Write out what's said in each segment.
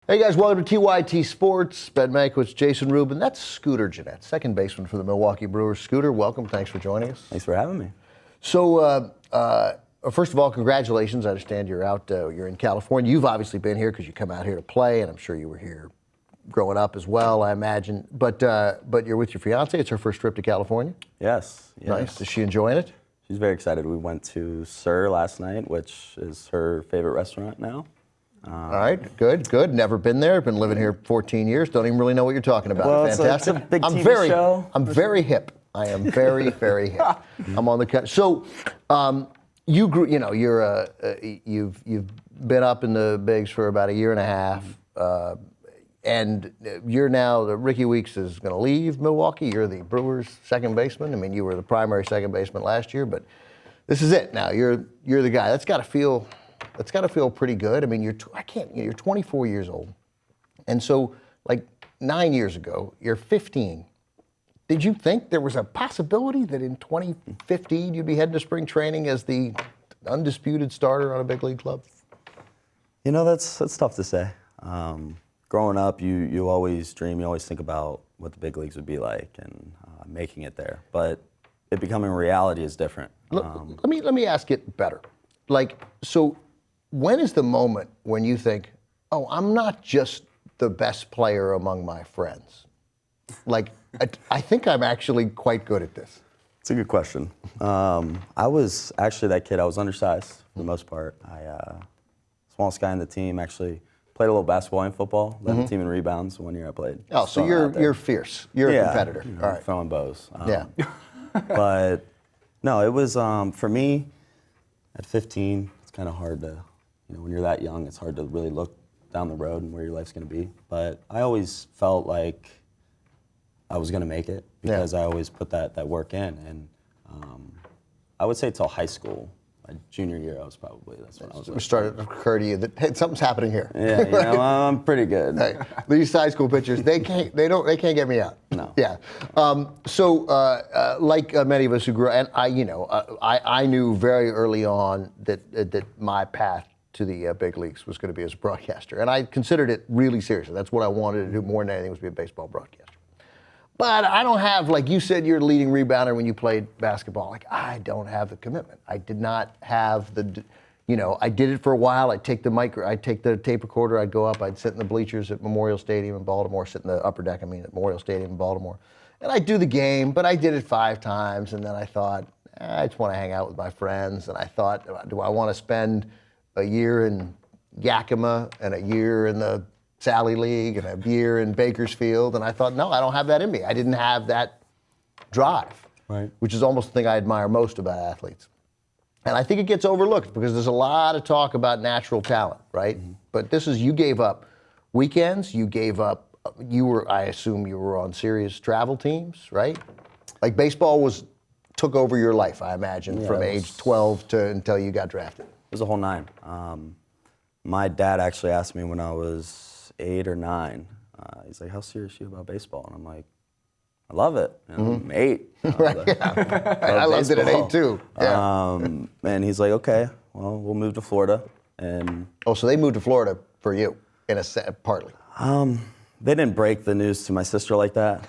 Hey guys, welcome to TYT Sports. Ben Mankiewicz, Jason Rubin. That's Scooter Gennett, second baseman for the Milwaukee Brewers. Scooter, welcome. Thanks for joining us. Thanks for having me. So, first of all, congratulations. I understand you're out. You're in California. You've obviously been here because you come out here to play, and I'm sure you were here growing up as well, I imagine. But you're with your fiance. It's her first trip to California. Yes. Nice. Is she enjoying it? She's very excited. We went to Sir last night, which is her favorite restaurant now. All right, good. Never been there. Been living here 14 years. Don't even really know what you're talking about. Well, Fantastic. It's a big TV show. I'm very hip. I am very, very hip. I'm on the cut. So, you grew. You know, you've been up in the bigs for about a year and a half, and you're now. Ricky Weeks is going to leave Milwaukee. You're the Brewers' second baseman. I mean, you were the primary second baseman last year, but this is it now. You're the guy. That's got to feel pretty good. I mean, you're 24 years old. And so, like 9 years ago, you're 15. Did you think there was a possibility that in 2015 you'd be heading to spring training as the undisputed starter on a big league club? You know, that's tough to say. Growing up, you always dream, you always think about what the big leagues would be like and making it there. But it becoming reality is different. Let me ask it better. So when is the moment when you think, oh, I'm not just the best player among my friends? I think I'm actually quite good at this. It's a good question. I was actually that kid. I was undersized for the most part. Smallest guy in the team. Actually played a little basketball and football. Led the team in rebounds 1 year I played. Oh, so you're fierce. You're a competitor. You know, all right. Throwing bows. Yeah. But no, it was for me at 15. It's kind of hard to, when you're that young, it's hard to really look down the road and where your life's going to be. But I always felt like I was going to make it because I always put that work in. And I would say till high school, my junior year, that's when I was. It started to occur to you that hey, something's happening here. Yeah, I'm pretty good. Hey, these high school pitchers, they can't get me out. No. Yeah. Like many of us who grew, and I knew very early on that my path to the big leagues was going to be as a broadcaster, and I considered it really seriously. That's what I wanted to do more than anything was be a baseball broadcaster. But I don't have, like you said, you're the leading rebounder when you played basketball. Like, I don't have the commitment. I did not have I did it for a while. I'd take the tape recorder, I'd go up, I'd sit in the bleachers at Memorial Stadium in Baltimore, sit in the upper deck, at Memorial Stadium in Baltimore. And I'd do the game, but I did it 5 times, and then I thought, I just want to hang out with my friends. And I thought, do I want to spend a year in Yakima and a year in the Sally League and a year in Bakersfield? And I thought, no, I don't have that in me. I didn't have that drive, right? Which is almost the thing I admire most about athletes. And I think it gets overlooked because there's a lot of talk about natural talent, right? Mm-hmm. But you gave up weekends, I assume you were on serious travel teams, right? Like baseball took over your life, I imagine, from age 12 until you got drafted. It was a whole 9. My dad actually asked me when I was 8 or 9. He's like, "How serious are you about baseball?" And I'm like, "I love it." And I'm 8. Right, I loved it at 8 too. Yeah. And he's like, "Okay, well, we'll move to Florida." And so they moved to Florida for you, partly. They didn't break the news to my sister like that.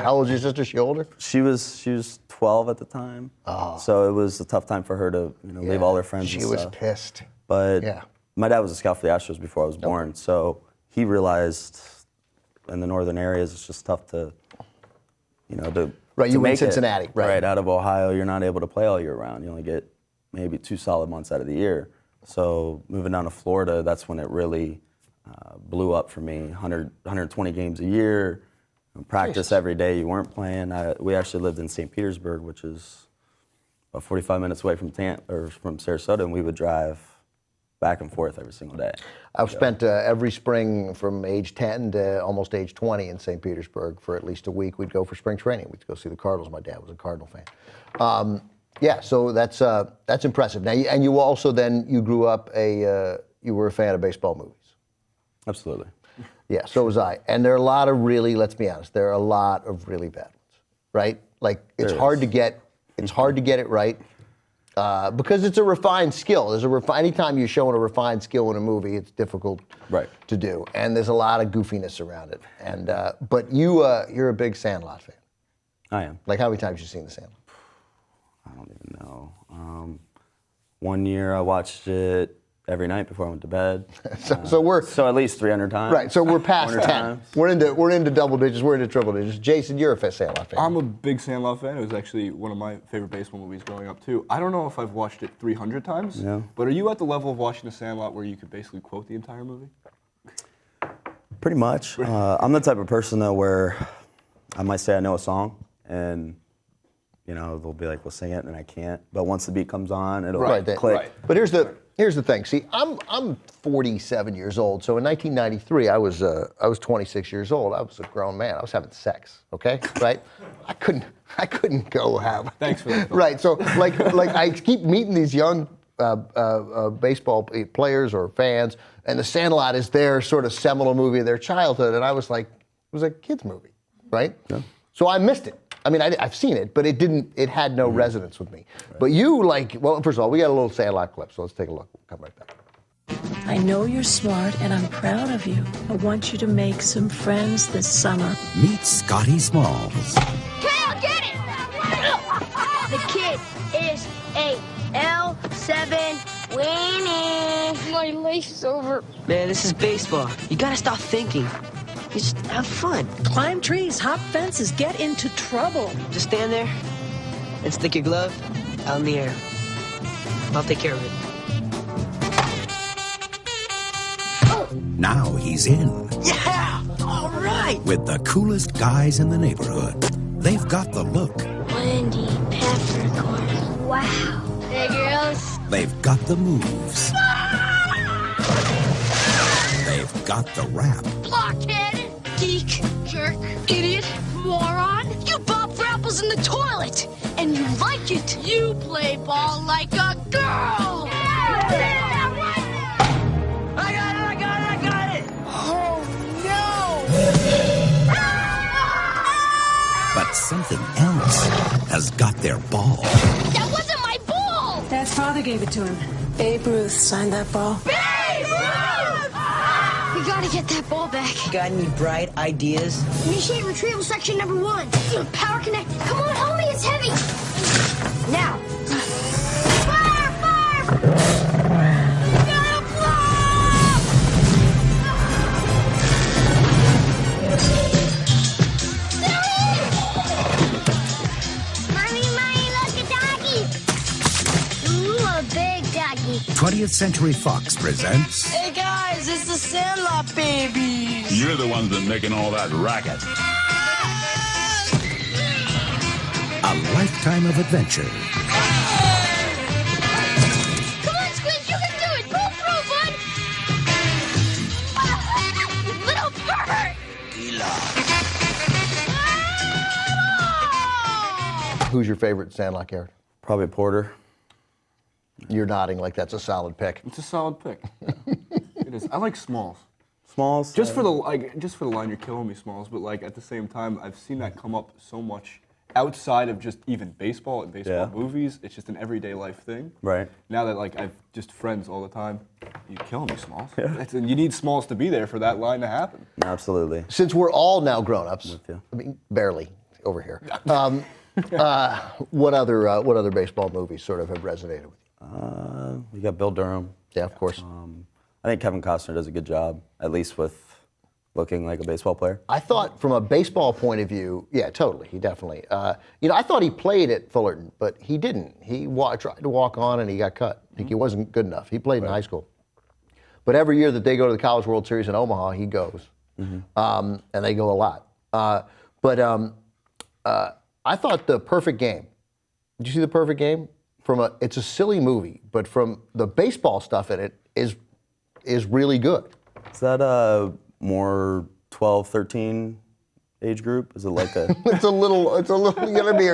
How old is your sister? She older? She was 12 at the time. Oh. So it was a tough time for her to leave all her friends. She was pissed. But my dad was a scout for the Astros before I was born, so he realized in the northern areas it's just tough to, Right, you make in Cincinnati, right out of Ohio, you're not able to play all year round. You only get maybe 2 solid months out of the year. So moving down to Florida, that's when it really blew up for me. 120 games a year, practice every day. You weren't playing. We actually lived in St. Petersburg, which is about 45 minutes away from Sarasota, and we would drive back and forth every single day. I've spent every spring from age 10 to almost age 20 in St. Petersburg for at least a week. We'd go for spring training. We'd go see the Cardinals. My dad was a Cardinal fan. So that's impressive. Now, and you also then, you grew up you were a fan of baseball movies. Absolutely. Yeah, so was I. And there are a lot of let's be honest, there are a lot of really bad ones, right? Like, it's hard to get it right. Because it's a refined skill. Anytime you're showing a refined skill in a movie, it's difficult to do, and there's a lot of goofiness around it. And but you're a big Sandlot fan. I am. Like, how many times have you seen the Sandlot? I don't even know. One year I watched it every night before I went to bed. So at least 300 times. Right. So we're past 10. Times. We're into double digits. We're into triple digits. Jason, you're a Sandlot fan. I'm a big Sandlot fan. It was actually one of my favorite baseball movies growing up too. I don't know if I've watched it 300 times. Yeah. But are you at the level of watching The Sandlot where you could basically quote the entire movie? Pretty much. I'm the type of person though where I might say I know a song and they'll be like, "We'll sing it," and I can't. But once the beat comes on, it'll click. Right. But here's the thing. See, I'm 47 years old. So in 1993, I was 26 years old. I was a grown man. I was having sex. Okay, right? I couldn't go have. Thanks for that. Right. So like I keep meeting these young baseball players or fans, and The Sandlot is their sort of seminal movie of their childhood, and I was like, it was a kids movie, right? Yeah. So I missed it. I mean, I've seen it, but it had no resonance with me. Right. But you first of all, we got a little Sandlot clip, so let's take a look. We'll come right back. I know you're smart, and I'm proud of you. I want you to make some friends this summer. Meet Scotty Smalls. Kale, get it! The kid is a L7 winning. My lace is over. Man, this is baseball. You gotta stop thinking. You just have fun. Climb trees, hop fences, get into trouble. Just stand there and stick your glove out in the air. I'll take care of it. Now he's in. Yeah! All right! With the coolest guys in the neighborhood. They've got the look. Wendy Peppercorn. Wow. Hey, girls. They've got the moves. They've got the rap. Blockhead. Geek. Jerk. Idiot. Moron. You bop for apples in the toilet. And you like it. You play ball like a girl. I got it! Oh, no. But something else has got their ball. That wasn't my ball. Dad's father gave it to him. Babe Ruth signed that ball. Babe Ruth! We gotta get that ball back. Got any bright ideas? Initiate retrieval section number 1. Power connect. Come on, help me, it's heavy. Now. Fire! Fire! Gotta blow! Mommy, look, a doggy. Ooh, a big doggy. 20th Century Fox presents Hey guys, it's the Sandlot babies! You're the ones that making all that racket. A Lifetime of Adventure. Come on, Squid, you can do it. Pull through, bud. Little pervert. Who's your favorite Sandlot character? Probably Porter. You're nodding like that's a solid pick. It's a solid pick. It is. I like Smalls. Smalls. Just for the line, you're killing me, Smalls. But at the same time, I've seen that come up so much outside of just even baseball and baseball movies. It's just an everyday life thing. Right. Now that I've just friends all the time, you're killing me, Smalls. And you need Smalls to be there for that line to happen. Absolutely. Since we're all now grown-ups, you. I mean, barely over here. What other baseball movies sort of have resonated with you? You got Bill Durham. Yeah, of course. I think Kevin Costner does a good job, at least with looking like a baseball player. I thought from a baseball point of view, yeah, totally. He definitely. I thought he played at Fullerton, but he didn't. He tried to walk on and he got cut. I think he wasn't good enough. He played in high school. But every year that they go to the College World Series in Omaha, he goes. And they go a lot. But I thought The Perfect Game. Did you see The Perfect Game? It's a silly movie, but from the baseball stuff in it is really good. Is that a more 12, 13 age group? Is it like a? It's a little. It's gotta be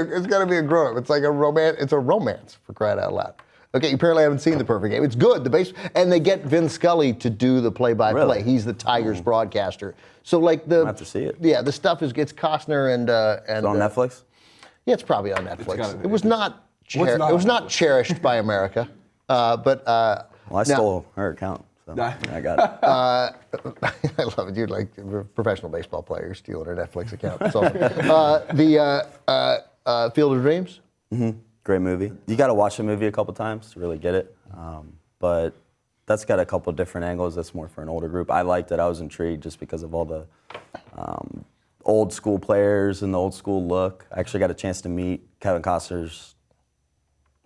a grown up. It's like a romance. It's a romance, for crying out loud. Okay, you apparently haven't seen The Perfect Game. It's good. And they get Vin Scully to do the play-by-play. Really? He's the Tigers broadcaster. So I have to see it. Yeah, the stuff it's Costner and Is it on Netflix? Yeah, it's probably on Netflix. It was not What's not it was on not that cherished by America, but Well, I now- stole her account, so I got it. I love it. You're like a professional baseball player. You're stealing her Netflix account. That's awesome. The Field of Dreams. Great movie. You got to watch the movie a couple times to really get it. But that's got a couple different angles. That's more for an older group. I liked it. I was intrigued just because of all the old school players and the old school look. I actually got a chance to meet Kevin Costner's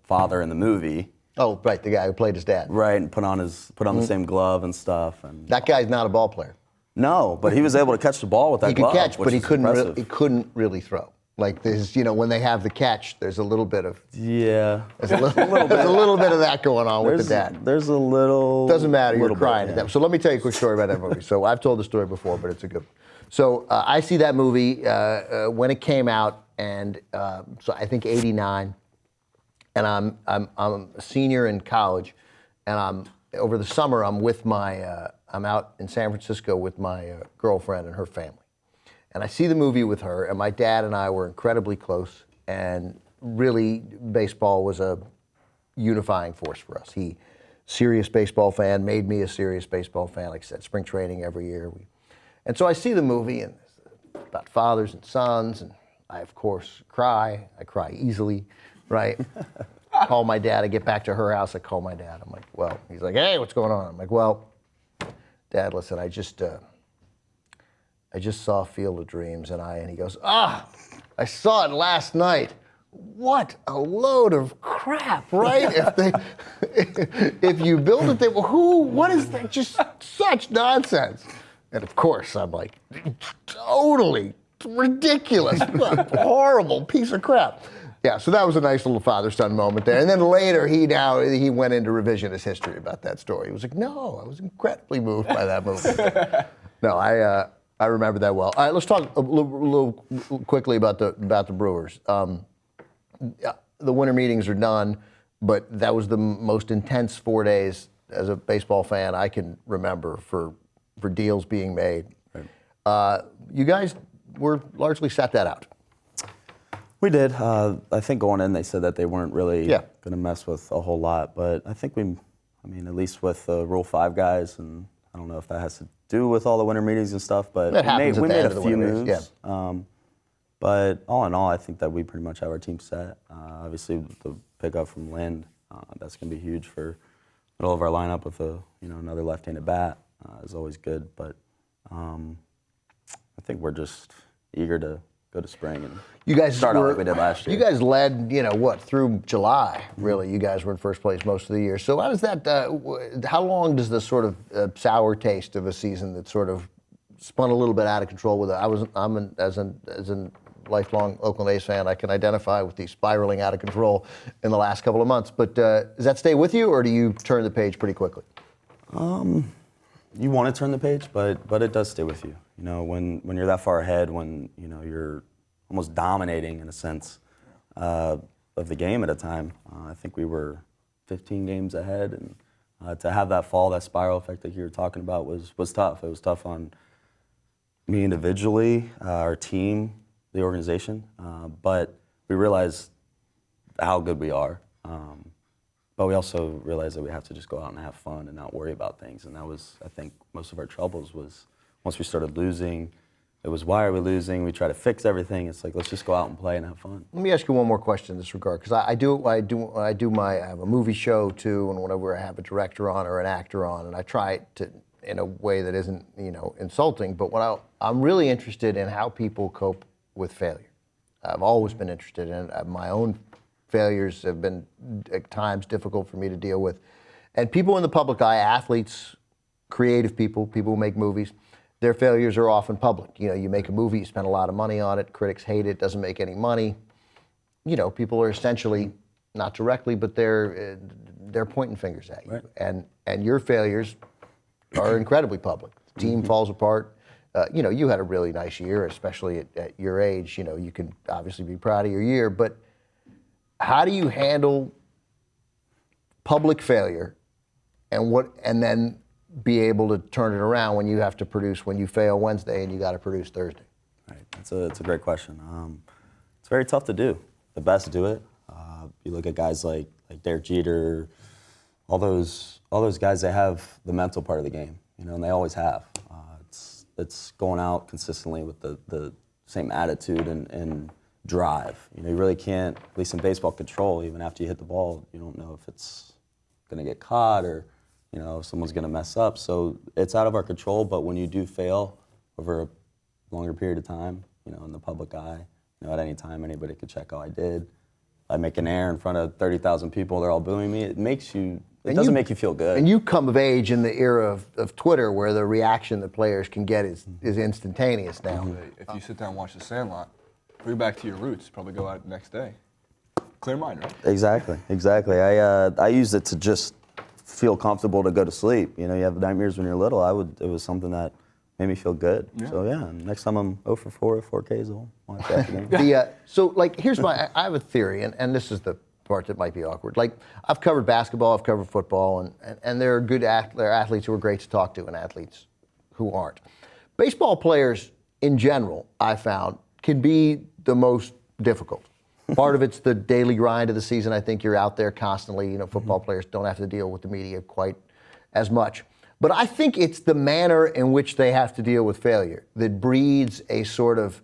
father in the movie. Oh, right, the guy who played his dad. Right, and put on the same glove and stuff. And That guy's not a ball player. no, but he was able to catch the ball with that He could glove, catch, which but he is couldn't. impressive. He couldn't really throw. Like there's, when they have the catch, there's a little bit of Yeah. there's a little bit of that going on with the dad. There's a little. Doesn't matter. You're little bit, crying at yeah. that. So let me tell you a quick story about that movie. So I've told the story before, but it's a good one. So I see that movie when it came out, and so I think '89, and I'm a senior in college, and over the summer I'm with I'm out in San Francisco with my girlfriend and her family. And I see the movie with her, and my dad and I were incredibly close, and really baseball was a unifying force for us. He, serious baseball fan, made me a serious baseball fan. Like I said, spring training every year. And so I see the movie, and it's about fathers and sons, and I, of course, cry. I cry easily, right? Call my dad. I get back to her house. I call my dad. I'm like, well, he's like, hey, what's going on? I'm like, well, Dad, listen, I just saw Field of Dreams, and he goes, I saw it last night. What a load of crap, right? if you build it, what is that? Just such nonsense. And of course, I'm like, totally ridiculous, horrible piece of crap. Yeah, so that was a nice little father-son moment there. And then later, he went into revisionist history about that story. He was like, no, I was incredibly moved by that movie. No, I remember that well. All right, let's talk a little quickly about the Brewers. The winter meetings are done, but that was the most intense 4 days as a baseball fan I can remember for deals being made. Right. You guys were largely sat that out. We did. I think going in, they said that they weren't really going to mess with a whole lot. But I think at least with the Rule 5 guys, and I don't know if that has to do with all the winter meetings and stuff, but we made a few moves. Yeah. But all in all, I think that we pretty much have our team set. Obviously, with the pickup from Lind, that's going to be huge for middle of our lineup with another left-handed bat is always good. But I think we're just eager to go to spring and start out like we did last year. You guys led, through July, really. You guys were in first place most of the year. So how does that, how long does the sort of sour taste of a season that sort of spun a little bit out of control with it? As a lifelong Oakland A's fan, I can identify with the spiraling out of control in the last couple of months. But does that stay with you, or do you turn the page pretty quickly? You want to turn the page, but it does stay with you. When you're that far ahead, when you're almost dominating in a sense of the game at a time. I think we were 15 games ahead, and to have that fall, that spiral effect that you were talking about was tough. It was tough on me individually, our team, the organization, but we realized how good we are. But we also realized that we have to just go out and have fun and not worry about things. And that was, I think, most of our troubles was once we started losing, it was, why are we losing? We try to fix everything. It's like, let's just go out and play and have fun. Let me ask you one more question in this regard, because I have a movie show too, and whenever I have a director on or an actor on, and I try to, in a way that isn't, insulting, but I'm really interested in how people cope with failure. I've always been interested in it. My own failures have been at times difficult for me to deal with. And people in the public eye, athletes, creative people who make movies, their failures are often public. You make a movie, you spend a lot of money on it, critics hate it, doesn't make any money. People are essentially, not directly, but they're pointing fingers at you. Right. And your failures are incredibly public. The team falls apart. You had a really nice year, especially at your age. You can obviously be proud of your year, but how do you handle public failure and then be able to turn it around when you have to produce, when you fail Wednesday and you got to produce Thursday? Right. It's a great question. It's very tough to do. The best do it. You look at guys like Derek Jeter, all those guys. They have the mental part of the game, and they always have. It's going out consistently with the same attitude and drive. You really can't, at least in baseball, control. Even after you hit the ball, you don't know if it's going to get caught or if someone's going to mess up. So it's out of our control. But when you do fail over a longer period of time, in the public eye, at any time anybody could check how I did. I make an error in front of 30,000 people. They're all booing me. It doesn't make you feel good. And you come of age in the era of Twitter, where the reaction that players can get is instantaneous now. If you sit down and watch The Sandlot, bring back to your roots. Probably go out next day. Clear mind, right? Exactly. I used it to just feel comfortable to go to sleep. You have nightmares when you're little. It was something that made me feel good. Yeah. So next time I'm 0 for 4 Ks, I'll watch that game. So here's I have a theory, and this is the part that might be awkward. I've covered basketball, I've covered football, and there are there are athletes who are great to talk to and athletes who aren't. Baseball players in general, I found, can be the most difficult. Part of it's the daily grind of the season. I think you're out there constantly. Football players don't have to deal with the media quite as much. But I think it's the manner in which they have to deal with failure that breeds a sort of,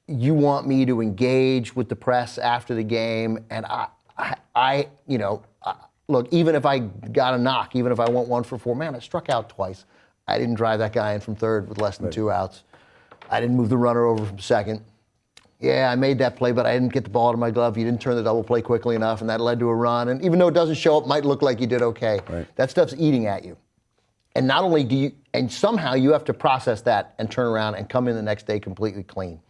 you want me to engage with the press after the game, and look, even if I got a knock, even if I went 1 for 4, man, I struck out twice. I didn't drive that guy in from third with less than 2 outs. I didn't move the runner over from second. Yeah, I made that play, but I didn't get the ball to my glove. You didn't turn the double play quickly enough, and that led to a run. And even though it doesn't show up, it might look like you did okay. Right. That stuff's eating at you. And not only do you, and somehow you have to process that and turn around and come in the next day completely clean.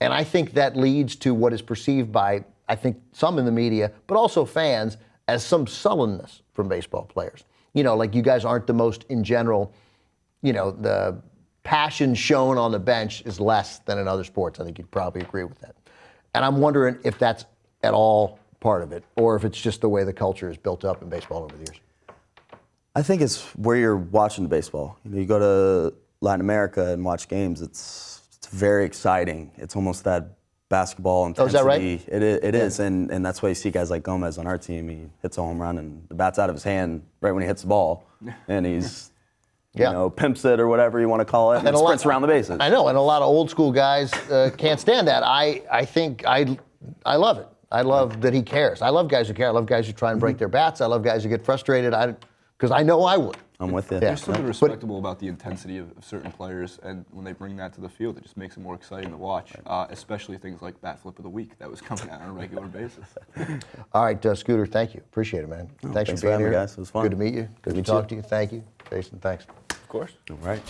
And I think that leads to what is perceived by, I think, some in the media, but also fans, as some sullenness from baseball players. You guys aren't the most, in general, the passion shown on the bench is less than in other sports. I think you'd probably agree with that. And I'm wondering if that's at all part of it, or if it's just the way the culture is built up in baseball over the years. I think it's where you're watching the baseball. You go to Latin America and watch games. It's very exciting. It's almost that basketball intensity. Oh, is that right? It is, and that's why you see guys like Gomez on our team. He hits a home run and the bat's out of his hand right when he hits the ball, and he's pimps it or whatever you want to call it, and sprints around the bases. I know, and a lot of old school guys can't stand that. I think I love it. I love that he cares. I love guys who care. I love guys who try and break their bats. I love guys who get frustrated. Because I know I would. I'm with you. There's something respectable about the intensity of certain players, and when they bring that to the field, it just makes it more exciting to watch, especially things like Bat Flip of the Week that was coming out on a regular basis. All right, Scooter, thank you. Appreciate it, man. Thanks for being having here. Me, guys. It was fun. Good to meet you. Good to talk to you. Thank you. Jason, thanks. Of course. All right.